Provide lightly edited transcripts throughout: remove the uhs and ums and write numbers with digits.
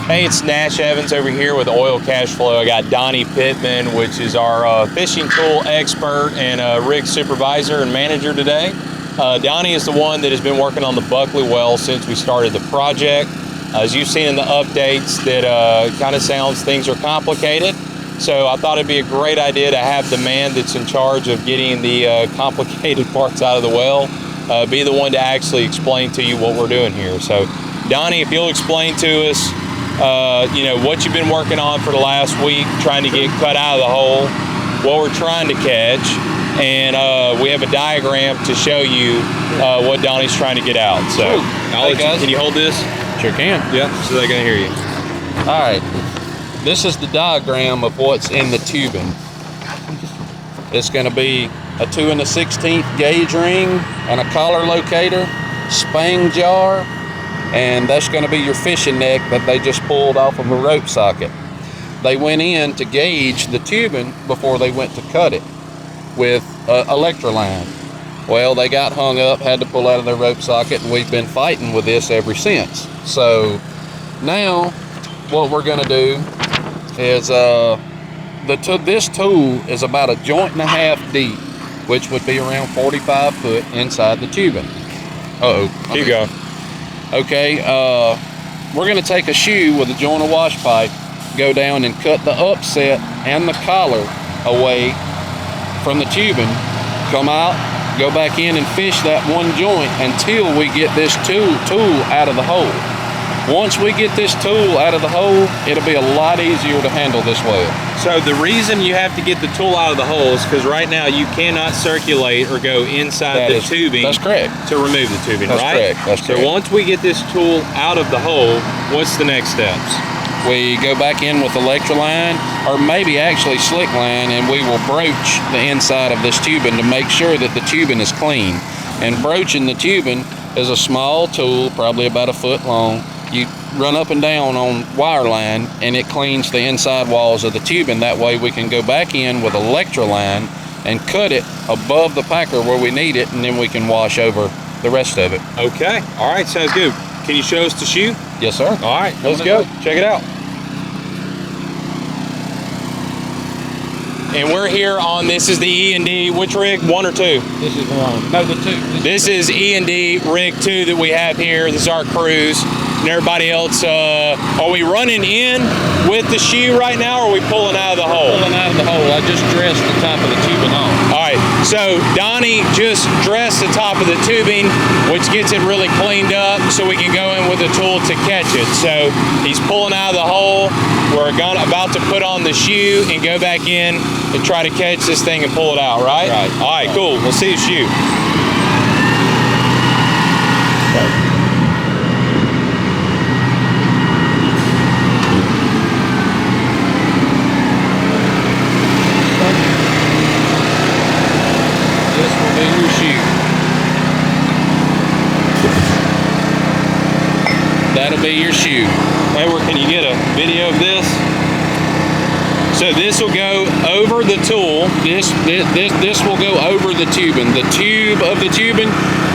Hey, it's Nash Evans over here with Oil Cash Flow. I got Donny Pittman, which is our fishing tool expert and rig supervisor and manager today. Donny is the one that has been working on the Buckley well since we started the project. As you've seen in the updates, that kind of sounds things are complicated. So I thought it'd be a great idea to have the man that's in charge of getting the complicated parts out of the well be the one to actually explain to you what we're doing here. So Donny, if you'll explain to us you know, what you've been working on for the last week, trying to get cut out of the hole, what we're trying to catch, and we have a diagram to show you what Donny's trying to get out. So, hey guys, can you hold this? Sure can. Yeah, so they can hear you. All right, this is the diagram of what's in the tubing. It's going to be a 2 1/16 gauge ring and a collar locator, spang jar, and that's going to be your fishing neck that they just pulled off of a rope socket. They went in to gauge the tubing before they went to cut it with electroline. Well, they got hung up, had to pull out of their rope socket, and we've been fighting with this ever since. So now what we're going to do is this tool is about 1.5 joints deep, which would be around 45 foot inside the tubing. Keep going. Okay, we're going to take a shoe with a joint of wash pipe, go down and cut the upset and the collar away from the tubing, come out, go back in and fish that one joint until we get this tool out of the hole. Once we get this tool out of the hole, it'll be a lot easier to handle this well. So the reason you have to get the tool out of the hole is because right now you cannot circulate or go inside the tubing. That's correct. To remove the tubing, that's right? Correct. That's correct. So once we get this tool out of the hole, what's the next steps? We go back in with electroline, or maybe actually slick line, and we will broach the inside of this tubing to make sure that the tubing is clean. And broaching the tubing is a small tool, probably about 1 foot long. You run up and down on wire line, and it cleans the inside walls of the tubing. That way we can go back in with electroline and cut it above the packer where we need it, and then we can wash over the rest of it. Okay, all right, sounds good. Can you show us the shoe? Yes, sir. All right, let's go. Check it out. And we're here on, this is the E&D, which rig, 1 or 2? This is 1. No, the 2. This is E&D Rig 2 that we have here. This is our cruise. And everybody else, are we running in with the shoe right now, or are we pulling out of the hole? Pulling out of the hole. I just dressed the top of the tubing off. All right, so Donny just dressed the top of the tubing, which gets it really cleaned up so we can go in with a tool to catch it. So he's pulling out of the hole. We're about to put on the shoe and go back in and try to catch this thing and pull it out, right? Right. All right, cool. We'll see the shoe. This will be your shoe. That'll be your shoe. Edward, can you get a video of this? So this will go over the tool. This will go over the tubing. The tube of the tubing,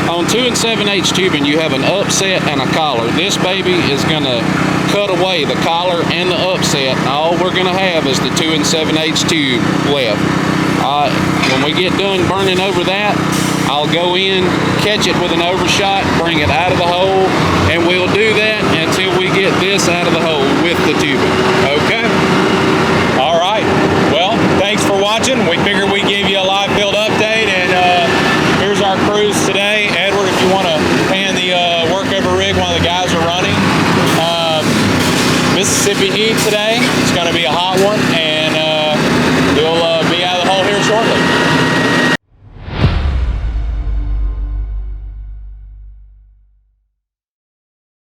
on 2 7/8 tubing, you have an upset and a collar. This baby is gonna cut away the collar and the upset. All we're gonna have is the 2 7/8 tube left. When we get done burning over that, I'll go in, catch it with an overshot, bring it out of the hole, and we'll do that until we get this out of the hole with the tubing. Okay. All right. Well, thanks for watching. We figured we'd give you a live field update, and here's our cruise today. Edward, if you want to pan the Workover rig, one of the guys are running. Mississippi heat today. It's going to be a hot one.